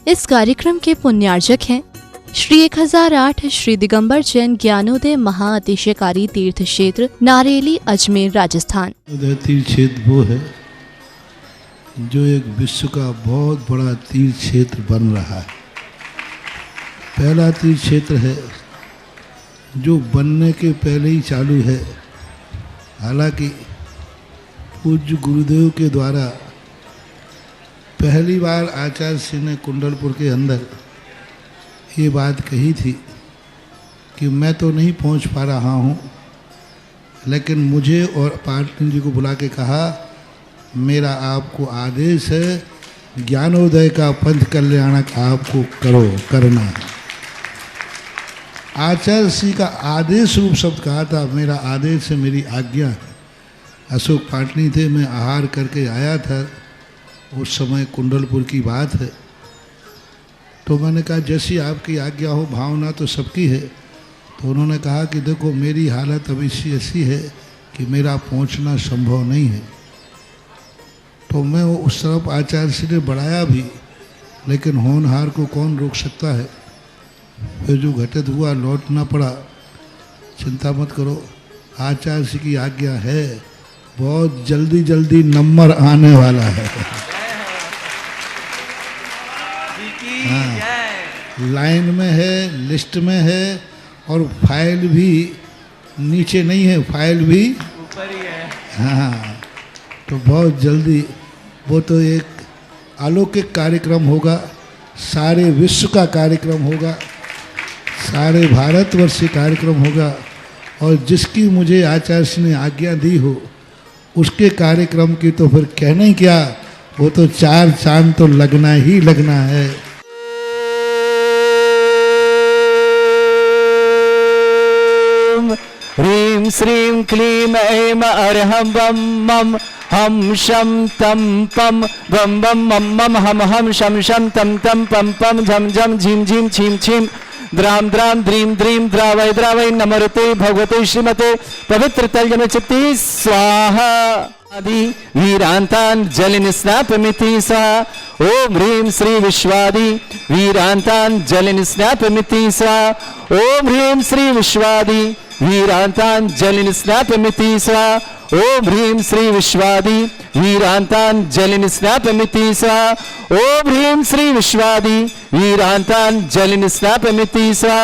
इस कार्यक्रम के पुण्यार्जक हैं श्री 1008 श्री दिगंबर जैन ज्ञानोदय महाअतिशयकारी तीर्थ क्षेत्र नारेली अजमेर राजस्थान। तीर्थ क्षेत्र वो है जो एक विश्व का बहुत बड़ा तीर्थ क्षेत्र बन रहा है। पहला तीर्थ क्षेत्र है जो बनने के पहले ही चालू है। हालांकि पूज्य गुरुदेव के द्वारा पहली बार आचार्य श्री ने कुंडलपुर के अंदर ये बात कही थी कि मैं तो नहीं पहुंच पा रहा हूं, लेकिन मुझे और पाटनी जी को बुला के कहा मेरा आपको आदेश है, ज्ञानोदय का पंथ कल्याणक आपको करना है। आचार्य श्री का आदेश रूप शब्द कहा था, मेरा आदेश है, मेरी आज्ञा है। अशोक पाटनी थे, मैं आहार करके आया था, उस समय कुंडलपुर की बात है। तो मैंने कहा जैसी आपकी आज्ञा हो, भावना तो सबकी है। तो उन्होंने कहा कि देखो मेरी हालत अभी ऐसी है कि मेरा पहुंचना संभव नहीं है। तो मैं वो उस तरफ आचार्य श्री ने बढ़ाया भी, लेकिन होनहार को कौन रोक सकता है। फिर जो घटित हुआ लौटना पड़ा। चिंता मत करो, आचार्य श्री की आज्ञा है, बहुत जल्दी जल्दी नंबर आने वाला है। हाँ, लाइन में है, लिस्ट में है, और फाइल भी नीचे नहीं है, फाइल भी ऊपर ही है। हाँ, तो बहुत जल्दी वो तो एक अलौकिक कार्यक्रम होगा, सारे विश्व का कार्यक्रम होगा, सारे भारतवर्ष का कार्यक्रम होगा। और जिसकी मुझे आचार्य ने आज्ञा दी हो उसके कार्यक्रम की तो फिर कहना ही क्या, वो तो 4 चांद तो लगना ही लगना है। ह्रीं श्रीं क्लीं ऐं अर्हं बम मम हम शम तम पम बम बम मम मम हम हम शम शम तम तम पम पम झम झम झीम झीम छीम छीम द्राम द्राम द्रीम द्रीम द्रावय द्रावय नमरते भगवते श्रीमते पवित्र तलजम चित्ती स्वाहा आदि वीरांतान जलिन स्नापमिति सा। ओम ह्रीं श्री विश्वादि वीरांतान जलिन स्नापमिति सा। ओम ह्रीं श्री विश्वादि वीरांतान जलिन स्नापमिति सा। ओम ह्रीं श्री विश्वादि वीरांतान जलिन स्नापमिति सा। ओम ह्रीं श्री विश्वादि वीरांतान जलिन स्नापमिति सा।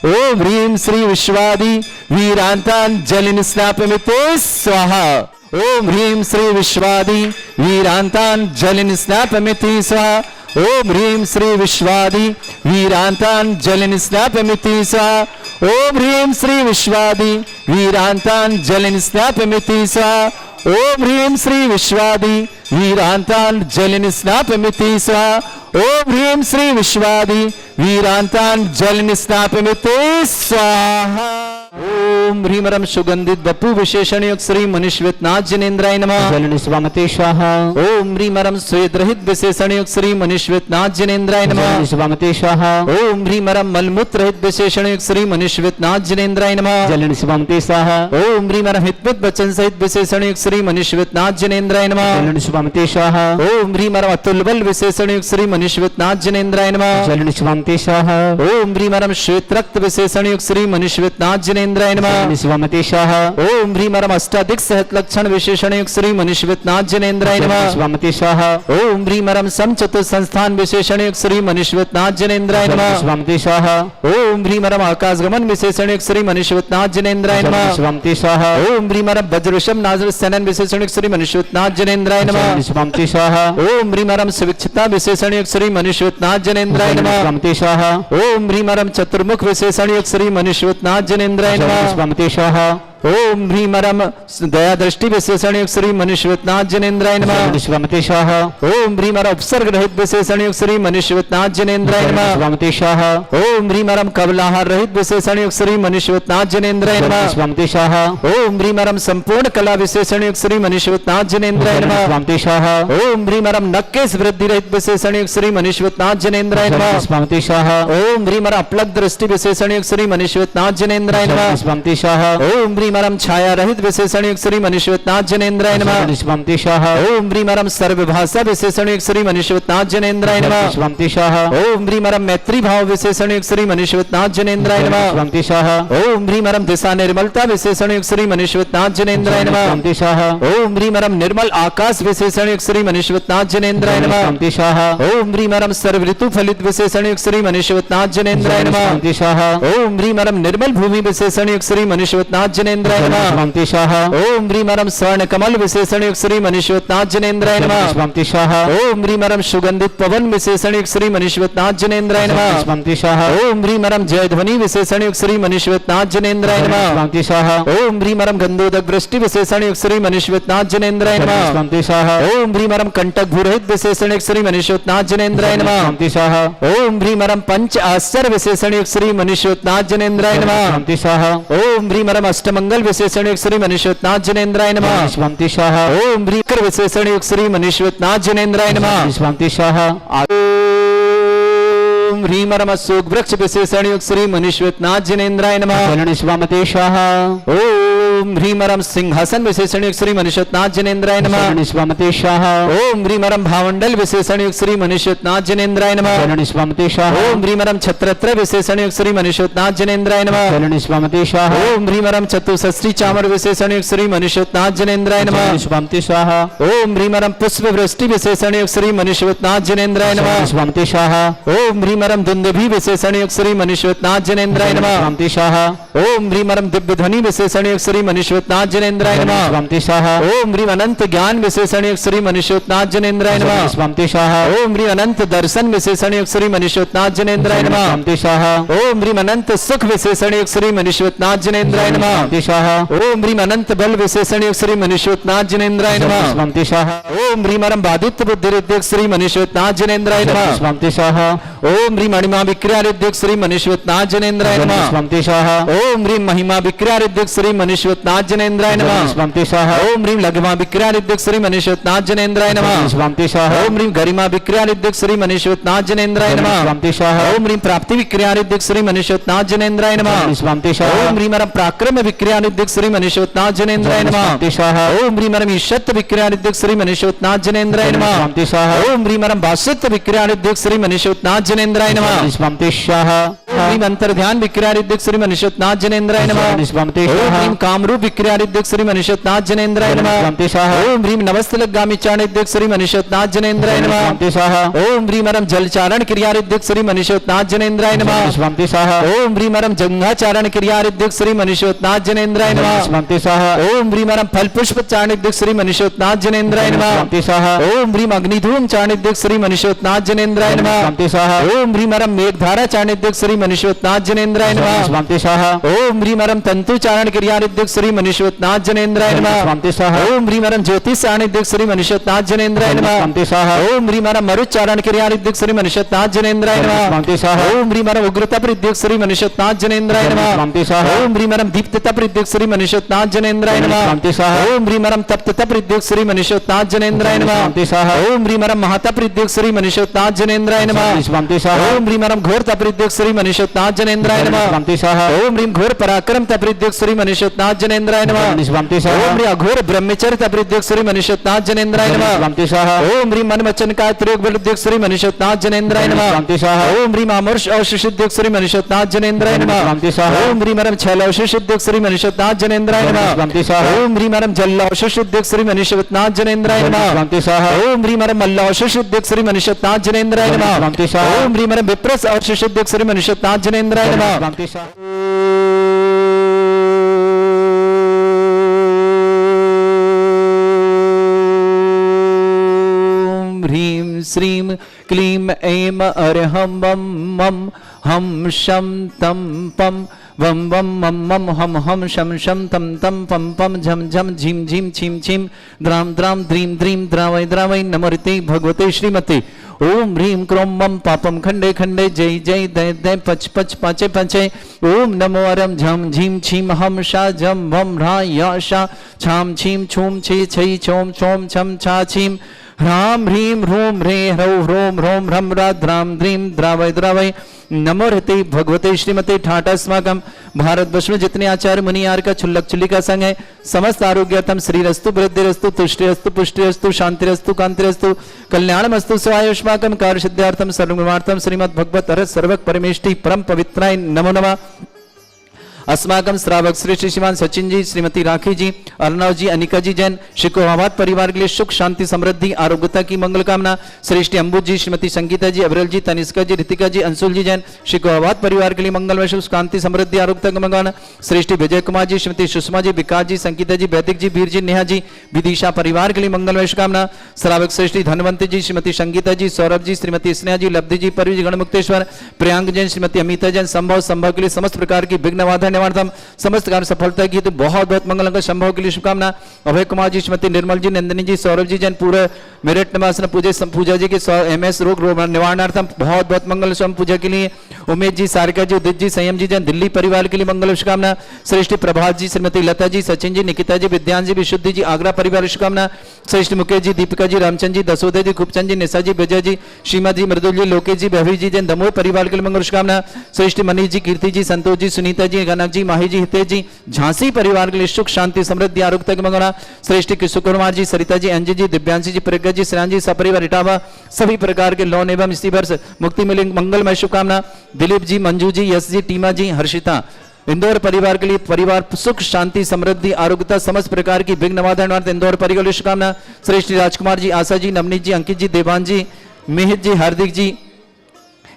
ओम ह्रीं श्री विश्वादि वीरांतान जलिन स्नापमिति स्वाहा। ओम ह्रीं श्री विश्वादि वीरांतान जलिन स्नापमिति स्वाहा। ओम ह्रीं श्री विश्वादि वीरांतान जलिन स्नापमिति स्वाहा। ओम ह्रीं श्री विश्वादि वीरांतान जलिन स्नापमिति स्वाहा। ओम ह्रीं श्री विश्वादि वीरांतान जलिन स्नापमिति स्वाहा। ओम ह्रीं श्री विश्वादि वीरांतान जलिन स्नापमिति स्वाहा। ओम ह्रीमरम सुगंधित बपु विशेषण युक्त श्री मनीश्वितनाथ जिनेन्द्राय नमः। जलिन स्वामते स्वाहा। ओम ह्रीमरम स्वेद रहित विशेषण युक्त श्री मनीश्वितनाथ जिनेन्द्राय नमः। जलिन स्वामते स्वाहा। ओम ह्रीमरम मलमूत्र रहित विशेषण युक्त श्री मनीश्वितनाथ जिनेन्द्राय नमः। जलिन स्वामते स्वाहा। ओम ह्रीमरम हितमित वचन सहित विशेषण युक्त श्री मनीश्वितनाथ जिनेन्द्राय नमः। जलिन स्वामते स्वाहा। ओम ह्रीमरम अतुल बल विशेषण युक्त श्री मनीश्वितनाथ जिनेन्द्राय नमः। जलिन स्वामते स्वाहा। ओम ह्रीमरम श्वेत रक्त विशेषण युक्त श्री मनीश्वितनाथ जिनेन्द्राय नमः। जलिन स्वामते स्वाहा। ओम ह्रीमरम अष्टाधिक सहत लक्षण विशेषण युक्त श्री मनीश्वितनाथ जिनेन्द्राय नमः। स्वामते स्वाहा। ओम ह्रीमरम समचतुर संस्थान विशेषण युक्त श्री मनीश्वितनाथ जिनेन्द्राय नमः। स्वामते स्वाहा। ओम ह्रीमरम आकाशगमन विशेषण युक्त श्री मनीश्वितनाथ जिनेन्द्राय नमः। स्वामते स्वाहा। ओम ह्रीमरम वज्रवृषभ नाजर सनन विशेषण युक्त श्री मनीश्वितनाथ जिनेन्द्राय नमः। स्वामते स्वाहा। ओम ह्रीमरम सुविक्षता विशेषण युक्त श्री मनीश्वितनाथ जिनेन्द्राय नमः। स्वामते स्वाहा। ओम ह्रीमरम चतुर्मुख विशेषण युक्त श्री मनीश्वितनाथ जिनेन्द्राय नमः। स्वामते स्वाहा। ओम ह्रीमरम दया दृष्टि विशेषण युक्त श्री मनीश्वितनाथ जिनेन्द्राय नमः। स्वामते स्वाहा। ओम ह्रीमरम उपसर्ग रहित विशेषण युक्त श्री मनीश्वितनाथ जिनेन्द्राय नमः। स्वामते स्वाहा। ओम ह्रीमरम कबलाहार रहित विशेषण युक्त श्री मनीश्वितनाथ जिनेन्द्राय नमः। स्वामते स्वाहा। ओम ह्रीमरम संपूर्ण कला विशेषण युक्त श्री मनीश्वितनाथ जिनेन्द्राय नमः। स्वामते स्वाहा। ओम ह्रीमरम नक्केश वृद्धि रहित विशेषण युक्त श्री मनीश्वितनाथ जिनेन्द्राय नमः। स्वामते स्वाहा। ओम ह्रीमरम अपलक दृष्टि विशेषण युक्त श्री मनीश्वितनाथ जिनेन्द्राय नमः। स्वामते स्वाहा। ओम ह्रीमरम छाया रहित विशेषण युक्त श्री मनीश्वरनाथ जनेन्द्राय नमः। निष्पंतिशः ओम ह्रीमरम सर्वभाषा विशेषण युक्त श्री मनीश्वरनाथ जनेन्द्राय नमः। निष्पंतिशः ओम ह्रीमरम मैत्री भाव विशेषण युक्त श्री मनीश्वरनाथ जनेन्द्राय नमः। निष्पंतिशः ओम ह्रीमरम दिशा निर्मलता विशेषण युक्त श्री मनीश्वरनाथ जनेन्द्राय नमः। निष्पंतिशः ओम ह्रीमरम निर्मल आकाश विशेषण युक्त श्री मनीश्वरनाथ जनेन्द्राय नमः। निष्पंतिशः ओम ह्रीमरम सर्व ऋतु फलित विशेषण युक्त श्री मनीश्वरनाथ जनेन्द्राय नमः। निष्पंतिशः ओम ह्रीमरम निर्मल भूमि विशेषण युक्त श्री मनीश्वरनाथ जनेन्द्राय नमः। निष्पंतिशः ओम ह्रीमरम स्वर्ण कमल विशेषण युक्त श्री मनीश्वरनाथ जनेन्द्राय नमः। निष्पंतिशः ओम ह्रीमरम सुगंधित पवन विशेषण युक्त श्री मनीश्वरनाथ जनेन्द्राय नमः। निष्पंतिशः ओम ह्रीमरम जय ध्वनि विशेषण युक्त श्री मनीश्वरनाथ जनेन्द्राय नमः। निष्पंतिशः ओम ह्रीमरम गंधोदक वृष्टि विशेषण युक्त श्री मनीश्वरनाथ जनेन्द्राय नमः। निष्पंतिशः ओम ह्रीमरम कंटक भूरहित विशेषण युक्त श्री मनीश्वरनाथ जनेन्द्राय नमः। निष्पंतिशः ओम ह्रीमरम पंच आश्चर्य विशेषण युक्त श्री मनीश्वरनाथ जनेन्द्राय नमः। निष्पंतिशः ओम ह्रीमरम अष्टमंगल विशेषण युक्त श्री मनीश्वरनाथ जनेन्द्राय नमः। निष्पंतिशः ओम ह्रीकर विशेषण युक्त श्री मनीश्वरनाथ जनेन्द्राय नमः। निष्पंतिशः ओम ह्रीमरम अशोक वृक्ष विशेषण युक्त श्री मनीश्वरनाथ जनेन्द्राय नमः। निष्पंतिशः ओम ह्रीमरम सिंहासन विशेषण युक्त श्री मनीश्वरनाथ जनेन्द्राय नमः। निष्पंतिशः ओम ह्रीमरम भावंडल विशेषण युक्त श्री मनीश्वरनाथ जनेन्द्राय नमः। निष्पंतिशः ओम ह्रीमरम छत्रत्र विशेषण युक्त श्री मनीश्वरनाथ जनेन्द्राय नमः। निष्पंतिशः ओम ह्रीमरम चतुष्षष्ठी चामर विशेषण युक्त श्री मनीश्वरनाथ जनेन्द्राय नमः। निष्पंतिशः ओम ह्रीमरम पुष्प वृष्टि विशेषण युक्त श्री मनीश्वरनाथ जनेन्द्राय नमः। निष्पंतिशः ओम ह्रीमरम दुंदुभि विशेषण युक्त श्री मनीश्वरनाथ जनेन्द्राय नमः। निष्पंतिशः ओम ह्रीमरम दिव्य ध्वनि विशेषण युक्त श्री मनीश्वरनाथ जनेन्द्राय नमः। निष्पंतिशः ओम ह्रीम अनंत ज्ञान विशेषण युक्त श्री मनीश्वरनाथ जनेन्द्राय नमः। निष्पंतिशः ओम ह्रीम अनंत दर्शन विशेषण युक्त श्री मनीश्वरनाथ जनेन्द्राय नमः। निष्पंतिशः ओम ह्रीम अनंत सुख विशेषण युक्त श्री मनीश्वरनाथ जनेन्द्राय नमः। निष्पंतिशः ओम ह्रीम अनंत बल विशेषण युक्त श्री मनीश्वरनाथ जनेन्द्राय नमः। निष्पंतिशः ओम ह्रीमरम बाधित्य बुद्धिरिद्युक्त श्री मनीश्वरनाथ जनेन्द्राय नमः। निष्पंतिशः ओम ह्रीम महिमा विक्रियारिद्युक्त श्री मनीश्वरनाथ जनेन्द्राय नमः। निष्पंतिशः ओम ह्रीम महिमा विक्रियारिद्युक्त श्री मनीश्वरनाथ जनेन्द्राय नमः। निष्पंतिशः ओम ह्रीम लघिमा विक्रियारिद्युक्त श्री मनीश्वरनाथ जनेन्द्राय नमः। निष्पंतिशः ओम ह्रीम गरिमा विक्रियारिद्युक्त श्री मनीश्वरनाथ जनेन्द्राय नमः। निष्पंतिशः ओम ह्रीम प्राप्ति विक्रियारिद्युक्त श्री मनीश्वरनाथ जनेन्द्राय नमः। निष्पंतिशः ओम ह्रीमरम पराक्रम विक्रियारिद्युक्त श्री मनीश्वरनाथ जनेन्द्राय नमः। निष्पंतिशः ओम ह्रीमरम ईशत्व विक्रियारिद्युक्त श्री मनीश्वरनाथ जनेन्द्राय नमः। निष्पंतिशः ओम ह्रीमरम भाष्यत्व विक्रियारिद्युक्त श्री मनीश्वरनाथ जनेन्द्राय नमः। निष्पंतिशः ओम ह्रीम अंतर्ध्यान विक्रियारिद्युक्त श्री मनीश्वरनाथ जनेन्द्राय नमः। निष्पंतिशः ओम ह्रीम कामरूप विक्रियारिद्युक्त श्री मनीश्वरनाथ जनेन्द्राय नमः। निष्पंतिशः ओम ह्रीम नवस्तलगामी चारणिद्युक्त श्री मनीश्वरनाथ जनेन्द्राय नमः। निष्पंतिशः ओम ह्रीमरम जलचारण क्रियारिद्युक्त श्री मनीश्वरनाथ जनेन्द्राय नमः। निष्पंतिशः ओम ह्रीमरम जंघाचारण क्रियारिद्युक्त श्री मनीश्वरनाथ जनेन्द्राय नमः। निष्पंतिशः ओम ह्रीमरम फल पुष्प चारणिद्युक्त श्री मनीश्वरनाथ जनेन्द्राय नमः। निष्पंतिशः ओम ह्रीम अग्निधूम चारणिद्युक्त श्री मनीश्वरनाथ जनेन्द्राय नमः। निष्पंतिशः ओम ह्रीमरम मेघधारा चारणिद्युक्त श्री मनीश्वरनाथ जनेन्द्राय नमः। निष्पंतिशः ओम ह्रीमरम तंतु चारण क्रियारिद्युक्त श्री मनीश्वरनाथ जनेन्द्राय नमः। निष्पंतिशः ओम ह्रीमरम ज्योतिष चारणिद्युक्त श्री मनीश्वरनाथ जनेन्द्राय नमः। निष्पंतिशः ओम ह्रीमरम मरुचारण क्रियारिद्युक्त श्री मनीश्वरनाथ जनेन्द्राय नमः। निष्पंतिशः ओम ह्रीमरम उग्रता प्रद्युक्त श्री मनीश्वरनाथ जनेन्द्राय नमः। निष्पंतिशः ओम ह्रीमरम दीप्तता प्रद्युक्त श्री मनीश्वरनाथ जनेन्द्राय नमः। निष्पंतिशः ओम ह्रीमरम तप्तता प्रद्युक्त श्री मनीश्वरनाथ जनेन्द्राय नमः। निष्पंतिशः ओम ह्रीमरम महाता प्रद्युक्त श्री मनीश्वरनाथ जनेन्द्राय नमः। निष्पंतिशः ओम ह्रीमरम घोर तप्रद्युक्त श्री मनीश्वरनाथ जनेन्द्राय नमः। निष्पंतिशः ओम ह्रीम घोर पराक्रम तप्रद्युक्त श्री मनीश्वरनाथ जनेन्द्राय नमः। निष्पंतिशः ओम ह्रीम अघोर ब्रह्मचर्य तप्रद्युक्त श्री मनीश्वरनाथ जनेन्द्राय नमः। निष्पंतिशः ओम ह्रीम मन वचन काय प्रयोग प्रद्युक्त श्री मनीश्वरनाथ जनेन्द्राय नमः। निष्पंतिशः ओम ह्रीम अमर्ष औषुद्युक्त श्री मनीश्वरनाथ जनेन्द्राय नमः। निष्पंतिशः ओम ह्रीमरम छल औषुद्युक्त श्री मनीश्वरनाथ जनेन्द्राय नमः। निष्पंतिशः ओम ह्रीमरम जल औषुद्युक्त श्री मनीश्वरनाथ जनेन्द्राय नमः। निष्पंतिशः ओम ह्रीमरम मल्ल औषुद्युक्त श्री मनीश्वरनाथ जनेन्द्राय नमः। निष्पंतिशः ओम ह्रीमरम विप्रस औषुद्युक्त श्री मनीश्वरनाथ जनेन्द्राय नमः। निष्पंतिशः ओम ह्रीम श्रीम क्लीम ऐम अरहम वम मम हम शम तम पम वम वम मम मम हम हम शम शम तम तम पम पम झम झम झिम झिम छिम छिम द्राम द्राम द्रीम द्रीम द्रावय द्रावय नमोते भगवते श्रीमते ओम ह्रीम क्रोम मम पापम खंडे खंडे जय जय दय दय पच पच पाचे पाचे ओम नमो अरम झम झीम छीम हम शा झम वम ह्रा या शा छाम छीम छूम छे छई छोम छोम छम छा छीम ह्राम ह्रीम ह्रूम ह्रे ह्रौ ह्रोम ह्रोम ह्रम रा द्राम द्रीम द्रावय द्रावय नमो रते भगवते श्रीमते ठाटास्माकं भारतवर्ष में जितने आचार्य मुनि यार का छुल्लक चुल्ली का संग है, समस्त आरोग्यतम श्रीरस्तु वृद्धिरस्तु तुष्टिरस्तु पुष्टिरस्तु शांतिरस्तु कांतिरस्तु कल्याणमस्तु स्वायुष्माकम कार्य सिद्धार्थम सर्वमार्थम श्रीमद् भगवत हर सर्वक परमेष्टि परम पवित्राय नमो नमः। अस्माकम श्रावक श्रेष्ठ श्रीमान सचिन जी, श्रीमती राखी जी, अर्णव जी, अनिका जी जैन, श्री कोहावत परिवार के लिए सुख शांति समृद्धि आरोग्यता की मंगल कामना। श्रेष्ठ अंबुज जी, श्रीमती संगीता जी, अविरल जी, तनिष्का जी, रितिका जी, अंशुल जी जैन, श्री कोहावत परिवार के लिए मंगलमय सुख शांति समृद्धि आरोग्यता की मंगल। श्रेष्ठ विजय कुमार जी, श्रीमती सुषमा जी, विकास जी, संगीता जी, वैदिक जी, वीर जी, नेहा जी, विदिशा परिवार के लिए मंगलमय शुभकामना। श्रावक श्रेष्ठ धनवंती जी, श्रीमती संगीता जी, सौरभ जी, श्रीमती स्नेहा जी, लब्धि जी, परवी जी, गणमुक्तेश्वर, प्रियांक जैन, श्रीमती अमिता जैन, संभव के लिए समस्त प्रकार की विघ्न बाधा निवारणम समस्त कार्य सफलता की तो बहुत बहुत मंगल का संभव के लिए शुभकामना। अभय कुमार जी, श्रीमती निर्मल जी, नंदिनी जी, सौरभ जी जैन, पूरे मेरठ निवास पूजा जी के MS रोग निवारणार्थम बहुत बहुत मंगल स्वयं पूजा के लिए। उमेश जी, सारिका जी, उदित जी, संयम जी जैन, दिल्ली परिवार के लिए मंगल शुभकामना। श्रेष्ठ प्रभात जी, श्रीमती लता जी, सचिन जी, निकिता जी, विद्यान जी, विशुद्धि जी, आगरा परिवार शुभकामना। श्रेष्ठ मुकेश जी, दीपिका जी, रामचंद जी, दसोदय जी, खूबचंद जी, निशा जी, विजय जी, सीमा जी, मृदुल जी, लोकेश जी, भैवी जी जैन, दमोह परिवार के लिए मंगल शुभकामना। श्रेष्ठ मनीष जी, कीर्ति जी, संतोष जी, सुनीता जी, गनक जी, माही जी, हितेश जी, झांसी परिवार के लिए सुख शांति समृद्धि आरोग्यता की मंगल। श्रेष्ठ किशोर कुमार जी, सरिता जी, अंजी जी, दिव्यांशी जी, प्रज्ञा जी, श्रेयान जी, सपरिवार इटावा सभी प्रकार के लोन एवं इसी वर्ष मुक्ति मिले मंगलमय शुभकामना। दिलीप जी, मंजू जी, यश जी, टीमा जी, हर्षिता इंदौर परिवार के लिए परिवार सुख शांति समृद्धि आरोग्यता समस्त प्रकार की विघ्न निवारण इंदौर परिवार के लिए शुभकामना। श्रेष्ठ राजकुमार जी, आशा जी, नवनीत जी, अंकित जी, देवान जी, मिहित जी, हार्दिक जी,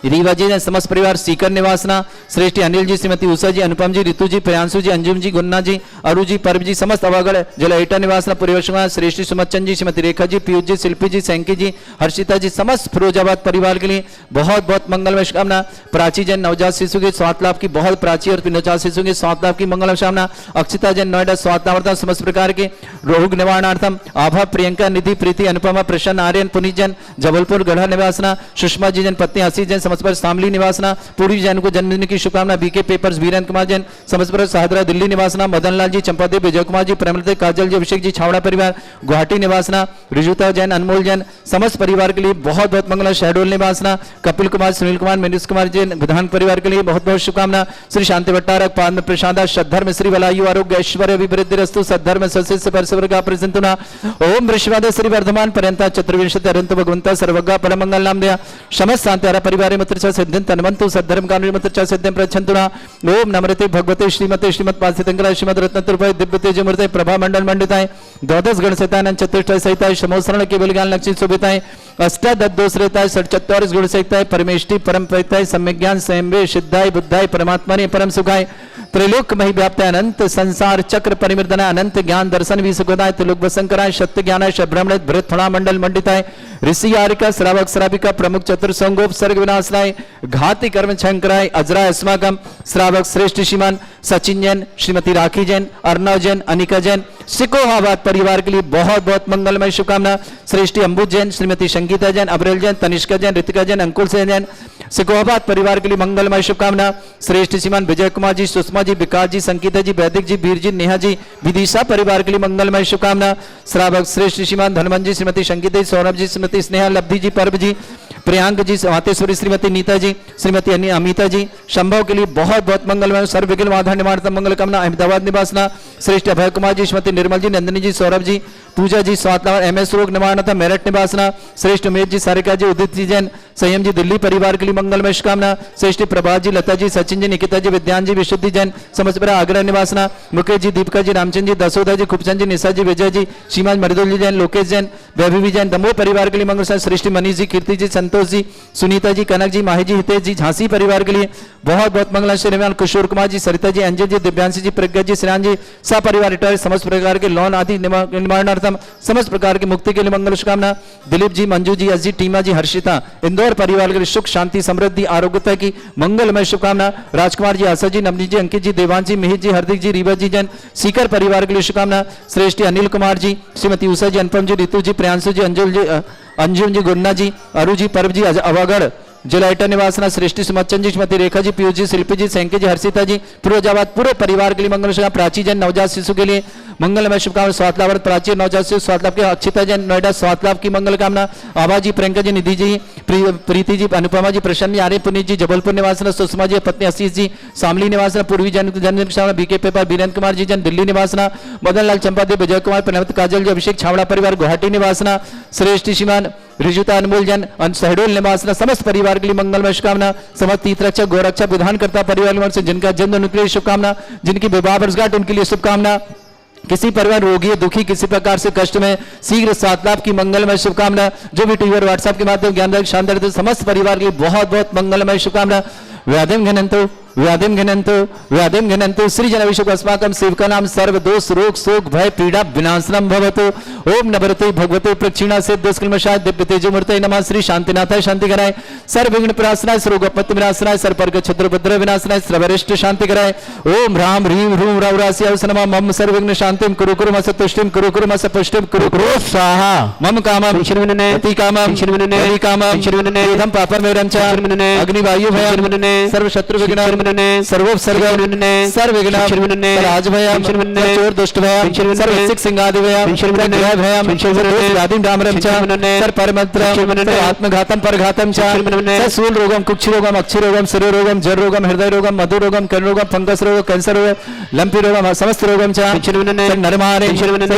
रीवा जी समस्त परिवार सीकर निवासना। श्रेष्ठ अनिल जी, श्रीमती उषा जी, अनुपम जी, रितु जी, प्रियांशु जी, अंजुम जी, गुन्ना जी, अरु जी, परब जी, समस्त अवागढ़ जलेटा निवासना परिवार। श्रेष्ठ सुमचंद जी, श्रीमती रेखा जी, पीयूष जी, शिल्पी जी, सैंकी जी, हर्षिता जी, समस्त फिरोजाबाद परिवार के लिए बहुत बहुत मंगलमय शुभकामना। प्राची जैन, नवजात शिशु के स्वास्थ्य लाभ की बहुत प्राची और नवजात शिशु के स्वास्थ्य लाभ की मंगलमय शुभकामना। अक्षिता जैन, नोएडा स्वास्थ्य समस्त प्रकार के रोग निवारणार्थम। आभा, प्रियंका, निधि, प्रीति, अनुपमा, प्रसन्न, आर्यन, पुनीत जैन, जबलपुर गढ़ा निवासना। सुषमा जी जैन, पत्नी आशीष जैन, समस्त शामली निवासना। पूरी जैन को जन्मदिन की शुभकामना। बीके पेपर्स, वीरेंद्र कुमार जैन, समस्त सहदरा दिल्ली निवासना। मदन लाल जी, चंपादेव, विजय कुमार जी, प्रेमलता, काजल जी, अभिषेक जी, छावड़ा परिवार गुवाहाटी निवासना। रिजुता जैन, अनमोल जैन, समस्त परिवार के लिए बहुत बहुत मंगल। शहडोल निवासना। कपिल कुमार, सुनील कुमार, मनीष कुमार जैन, विधान परिवार के लिए बहुत बहुत शुभकामना। श्री शांति भट्टारक, पाद प्रसादा, सद्धर्म श्री वलायु आरोग्य ऐश्वर्य अभिवृद्धिरस्तु सद्धर्म सस्य परसवर का प्रसन्नता। ओम वृषवाद श्री वर्धमान पर्यंता चतुर्विंशति अरंत भगवंता सर्वगा परमंगल नाम दया समस्त शांति हर परिवार मित्र सिद्धं तन्वन्तु सद्धर्म कानुनि मित्र सिद्धं प्रच्छन्तु ना। ओम नमृते भगवते श्रीमते श्रीमद् श्रीमद् रत्नतुर्भय दिव्य तेज मूर्ते प्रभा मंडल मंडिताय द्वादश गण सहिताय चतुष्टय सहिताय समोसरण केवल ज्ञान लक्ष्मी शोभिताय अष्टादशरेताय षट्चत्वारिश गुण सहिताय परमेष्टि परम परिताय सम्यक ज्ञान संयमे सिद्धाय बुद्धाय परमात्मने परम सुखाय त्रैलोक मही व्याप्ताय अनंत संसार चक्र परिमर्दनाय अनंत ज्ञान दर्शन भी सुखदाय त्रिलोक वसंकराय सत्य ज्ञानाय ब्रह्मण भृत फणा मंडल मंडिताय ऋषि आरिका श्रावक श्राविका प्रमुख चतुर्संगोप सर्ग विनाशनाय घाति कर्म छंकराय अजराय अस्माकम श्रावक श्रेष्ठ श्रीमान सचिन जैन, श्रीमती राखी जैन, अर्णव जैन, अनिका जैन, सिकोहाबाद परिवार के लिए बहुत बहुत मंगलमय शुभकामना। श्रेष्ठी अंबुज जैन, श्रीमती संगीता जैन, अब्रेल जैन, तनिष्का जैन, रितिका जैन, अंकुल सेन जैन, सिकोहाबाद परिवार के लिए मंगलमय शुभकामना। श्रेष्ठ श्रीमान विजय कुमार जी, सुषमा जी, विकास जी, संगीता जी, वैदिक जी, वीर जी, नेहा जी, विदिशा परिवार के लिए मंगलमय शुभकामना। श्रावक श्रेष्ठ श्रीमान धनवंत जी, श्रीमती संगीता जी, सौरभ जी, श्रीमती स्नेहा, लब्धि जी, पर्व जी, प्रियांक जी, मातेश्वरी, श्रीमती नीता जी, श्रीमती अमिता जी, संभव के लिए बहुत बहुत मंगलमय सर्व विघ्न बाधा निवारण मंगल कामना। अहमदाबाद निवासना। श्रेष्ठ अभय कुमार जी, श्रीमती निर्मल जी, नंदिनी जी, सौरभ जी, पूजा जी, स्वातलावर MS रोग निवारण था मेरठ निवासना। श्रेष्ठ उमेश जी, सारिका जी, उदित जी जैन, संयम जी, दिल्ली परिवार के लिए मंगलमय शुभकामना। श्रेष्ठ प्रभात जी, लता जी, सचिन जी, निकिता जी, विद्यान जी, विशुद्धि जैन, समस्तपुरा आगरा निवासना। मुकेश जी, दीपिका जी, रामचंद जी, दसोदा जी, खूबचंद जी, निशा जी, विजय जी, श्रीमान मृदुल जी जैन, लोकेश जैन, वैभवी जैन, दमोह परिवार के लिए मंगल। श्रेष्ठ मनीष जी, कीर्ति जी, संतोष जी, सुनीता जी, कनक जी, माही जी, हितेश जी, झांसी परिवार के लिए बहुत बहुत मंगल। श्रीमान किशोर कुमार जी, सरिता जी, अंजन जी, दिव्यांशी जी, प्रज्ञा जी, श्रेयान जी, सपरिवार रिटायर समस्त प्रकार के लोन आदि निवारणार्थम समस्त प्रकार की मुक्ति के लिए मंगल शुभकामना। दिलीप जी, मंजू जी, अजी, टीमा जी, हर्षिता इंदौर परिवार के लिए सुख शांति समृद्धि आरोग्यता की मंगलमय शुभकामना। राजकुमार जी, आशा जी, नवनीत जी, अंकित जी, देवान जी, मिहित जी, हार्दिक जी, रीवा जी जैन, सीकर परिवार के लिए शुभकामना। श्रेष्ठ अनिल कुमार जी, श्रीमती उषा जी, अनुपम जी, रितु जी, प्रियांशु जी, अंजुम जी, गुन्ना जी, अरु जी, पर्व जी, अवागढ़ जलाइटा निवासना सृष्टि सुमचन जी, श्रीमती रेखा जी, पीयूष जी, शिल्पी जी, सैंके जी, हर्षिता जी, फिरोजाबाद पूरे परिवार के लिए मंगल शुभकामना। प्राची जैन नवजात शिशु के लिए मंगलमय शुभकामना। स्वास्थ्य लाभ प्राची नवजात शिशु स्वास्थ्य लाभ के। अक्षिता जैन नोएडा स्वास्थ्य लाभ की मंगल कामना। आभा जी, प्रियंका जी, निधि जी, प्रीति जी, अनुपमा जी, प्रसन्न, आर्य पुनीत जी, जबलपुर निवासना सुषमा जी, पत्नी आशीष जी, शामली निवासना, पूर्वी जन बीके पेपर, बीरेन्द्र कुमार जी जन दिल्ली निवासना, मदन लाल चंपादेव, विजय कुमार, प्रणवत काजल जी, अभिषेक छावड़ा परिवार गुवाहाटी निवासना, श्रेष्ठ श्रीमान रिजुता अनमोल जन शहडोल निवासना, समस्त परिवार के लिए मंगलमय शुभकामना। समस्त तीर्थरक्षक गोरक्षा विधानकर्ता परिवार में से जिनका जन्म उनके लिए शुभकामना, जिनकी विवाह वर्षगांठ उनके लिए शुभकामना। किसी परिवार रोगी है, दुखी, किसी प्रकार से कष्ट में शीघ्र साथ लाभ की मंगलमय शुभकामना। जो भी टीवी और व्हाट्सएप के माध्यम ज्ञानदायक शानदार समस्त परिवार के लिए बहुत बहुत मंगलमय शुभकामना। व्याधिम घनंतु व्याधिम घनंतु व्याधिम घनंतु सृजनविषुक अस्माकं सेवकानां सर्व दोष रोग शोक भय पीड़ा विनाशनम भवतु। ओम नवरते भगवते प्रक्षिणा से दुष्कर्मशाय दिव्य तेजोमूर्तये नमः। श्री शांतिनाथाय शांति कराय, सर्व विघ्न प्रणाशनाय, सर्वोपत्ति विनाशनाय, सर्वपर्ग छत्र उपद्रव विनाशनाय, सर्वरिष्ट शांति कराय। ओम राम ह्रीम ह्रूम रावरास्याय नमः। मम सर्व विघ्न शांतिम कुरु कुरु मस तुष्टिम कुरु कुरु मस पुष्टिम कुरु कुरु स्वाहा। मम कामं अति कामं हरि कामं वेदं पापं वेदं च अग्निवायु भयं सर्व शत्रु विघ्न सर्वोपसर्ग सर्व विघ्न राज भयं चोर दुष्ट भयं सर्व सिक सिंगादि भयं ग्रह भयं व्याधिं डामरं च सर्व परमंत्र आत्मघातम परघातम च सूल रोगम कुक्षि रोगम अक्षि रोगम शिरो रोगम जर रोगम हृदय रोगम मधु रोगम कर्ण रोगम फंगस रोग कैंसर रोग लंपी रोगम समस्त रोगम च नरमारे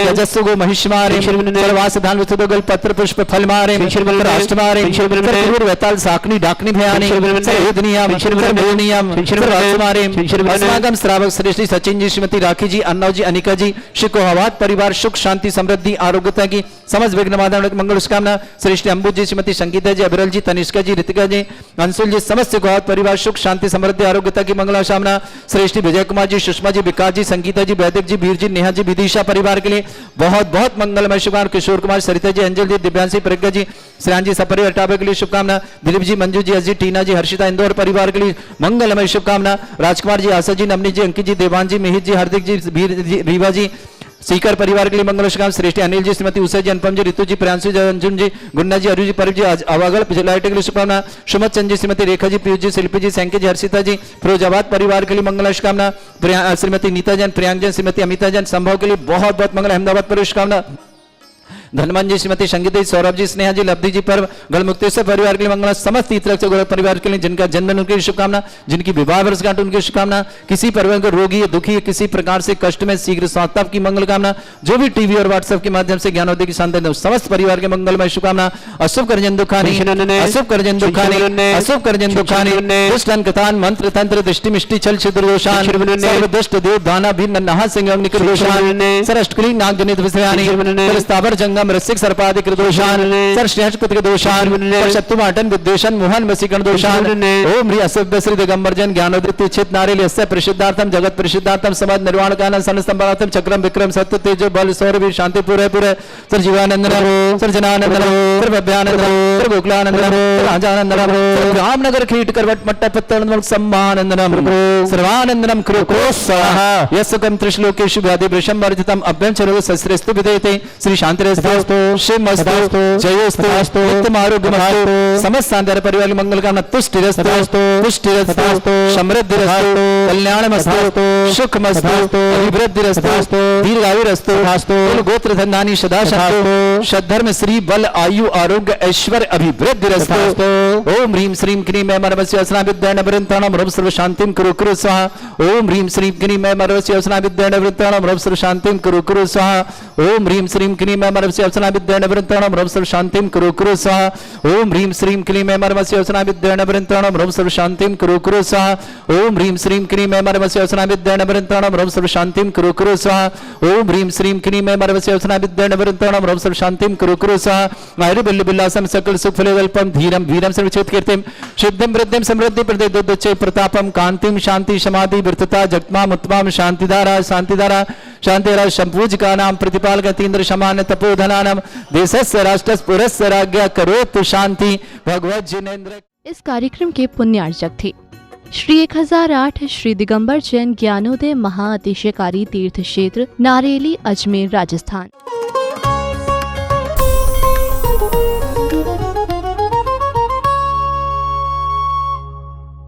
रजस्सु गो महिष्मारे सर्वास धान विसुदगल पत्र पुष्प फल मारे राष्ट्रमारे वेताल साकनी डाकनी भयानी वेदनियम सर्वनियम अस्माकं श्रावक श्रेष्ठी सचिन जी, श्रीमती राखी जी, अन्नव जी, अनिका जी, श्री कोहावात परिवार सुख शांति समृद्धि आरोग्यता की समस्त विघ्न बाधा मंगल शुभकामना। श्रेष्ठी अंबु जी, श्रीमती संगीता जी, अभिरल जी, तनिष्का जी, ऋतिका जी, अंशुल जी, समस्त कोहावात परिवार सुख शांति समृद्धि आरोग्यता की मंगल कामना। श्रेष्ठी विजय कुमार जी, सुषमा जी, विकास जी, संगीता जी, वैदिक जी, वीर जी, नेहा जी, विदिशा परिवार के लिए बहुत बहुत मंगलमय शुभकामना। किशोर कुमार, सरिता जी, अंजल जी, दिव्यांशी, प्रज्ञा जी, श्रेयान जी, सपरिवार टाबे के लिए शुभकामना। दिलीप जी, मंजू जी, अजी, टीना जी, हर्षिता इंदौर परिवार के लिए मंगलमय शुभकामना। राजकुमार जी, आशा जी, नवनी जी, अंकित जी, देवान जी, मिहित जी, हार्दिक जी, वीर जी, रीवा जी, सीकर परिवार के लिए मंगल शुभकामना। श्रेष्ठी अनिल जी, श्रीमती उषा जी, अनुपम जी, ऋतु जी, प्रियांशु जी, अंजुन जी, गुन्ना जी, अरु जी, परब जी, अवागल लाइट के लिए शुभकामना। सुमत चंद जी, श्रीमती रेखा जी, पीयूष जी, शिल्पी जी, सैंके जी, हर्षिता जी, फिरोजाबाद परिवार के लिए मंगल शुभकामना। श्रीमती नीता जैन, प्रियांक जैन, श्रीमती अमिता जैन, संभव के लिए बहुत बहुत मंगल। अहमदाबाद पर शुभकामना। धनवन जी, श्रीमती संगीता जी, सौरभ जी, स्नेहा जी, लब्धि जी, पर गलमुक्तेश्वर परिवार के लिए मंगल। समस्त तीर्थरक्षक परिवार के लिए जिनका जन्मदिन उनकी शुभकामना, जिनकी विवाह वर्षगांठ उनकी शुभकामना। किसी परिवार को रोगी है, दुखी है, किसी प्रकार से कष्ट में शीघ्र स्वास्थ्य की मंगल कामना। जो भी टीवी और व्हाट्सएप के माध्यम से ज्ञानोदय की शांति समस्त परिवार के मंगलमय शुभकामना। अशुभ करजन दुखानी अशुभ करजन दुखानी अशुभ करजन दुखानी दुष्टन कथान मंत्र तंत्र दृष्टि मिष्टि छल छिद्र दोषान सर्व दुष्ट देव दाना भिन्न नहा सिंह अग्निकर दोषान सरष्टकली नाग जनित विषयानि स्थावर जंगम रसिक सर्पादिक दोषान सर श्रेष्ठ दोषान शत्रु माटन विद्वेषण मोहन वसीकरण दोषान ओम ह्री असभ्य श्री दिगंबर जन ज्ञानोदृत्ति चित नारी यस्य प्रसिद्धार्थम जगत प्रसिद्धार्थम समाज निर्वाण कान संस्तंभार्थम चक्रम विक्रम सत्य तेजो बल सौर वीर शांति पूरे पूरे सर जीवानंद सर जनानंद सर भव्यानंद सर गोकुलानंद राजानंद रामनगर कीट करवट मट्टा पत्तन सम्मानंदनम सर्वानंदनम कृ क्रो स्वाहा यस्सुकम त्रिश्लोकेषु व्याधि वृषम वर्जितम अभ्यं चलो सस्रेस्तु विदेते श्री शांतिरेस्तु शिवमस्तु जयोस्तु उत्तम आरोग्यमस्तु समस्त शानदार परिवार मंगल कामना तुष्टिरस्तु पुष्टिरस्तु समृद्धिरस्तु कल्याणमस्तु सुखमस्तु अभिवृद्धिरस्तु दीर्घायुरस्तु कुल गोत्र धन्धानि सदा शतु सद्धर्म श्री बल आयु आरोग्य ऐश्वर्य अभिवृद्धिरस्तु ओम ह्रीं श्रीं क्रीं मैं मरवस्य असना विद्यान वृंताणम रव सर्व शांतिं कुरु कुरु स्वाहा ओम ह्रीं श्रीं क्रीं मैं मरवस्य असना विद्यान वृंताणम रव सर्व शांतिं कुरु कुरु स्वाहा ओम ह्रीं श्रीं क्रीं मैं मरवस्य असना विद्यान वृंताणम रव सर्व शांतिं कुरु कुरु स्वाहा ओम ह्रीं श्रीं क्रीं मैं मरवस्य असना विद्यान वृंताणम रव सर्व शांतिं कुरु कुरु स्वाहा ओम ह्रीं श्रीं क्रीं मैं मरवस्य असना विद्यान वृंताणम रव सर्व शांतिं कुरु कुरु स्वाहा ओम ह्रीं श्रीं क्रीं मैं मरवस्य असना विद्यान वृंताणम रव सर्व शांतिं कुरु कुरु स्वाहा मायरु बिल्ल बिल्लासम सकल सुख फलेवल्पम धीरम वीरम सर्वचित कीर्तिम सिद्धिं वृद्धिं समृद्धि प्रदे दुच्चे प्रतापम कांतिम शांति समाधि वृत्तता जगमाम उत्तमाम शांतिधारा शांतिधारा शांतिरा संपूजिका नाम प्रतिपालक तीन्द्र समान तपोधनानाम देशस्य राष्ट्रस्य पुरस्य राज्ञा करोतु शांति भगवत जिनेन्द्र। इस कार्यक्रम के पुण्यार्चक थे श्री 1008 श्री दिगंबर जैन ज्ञानोदय महाअतिशयकारी तीर्थ क्षेत्र नारेली अजमेर राजस्थान।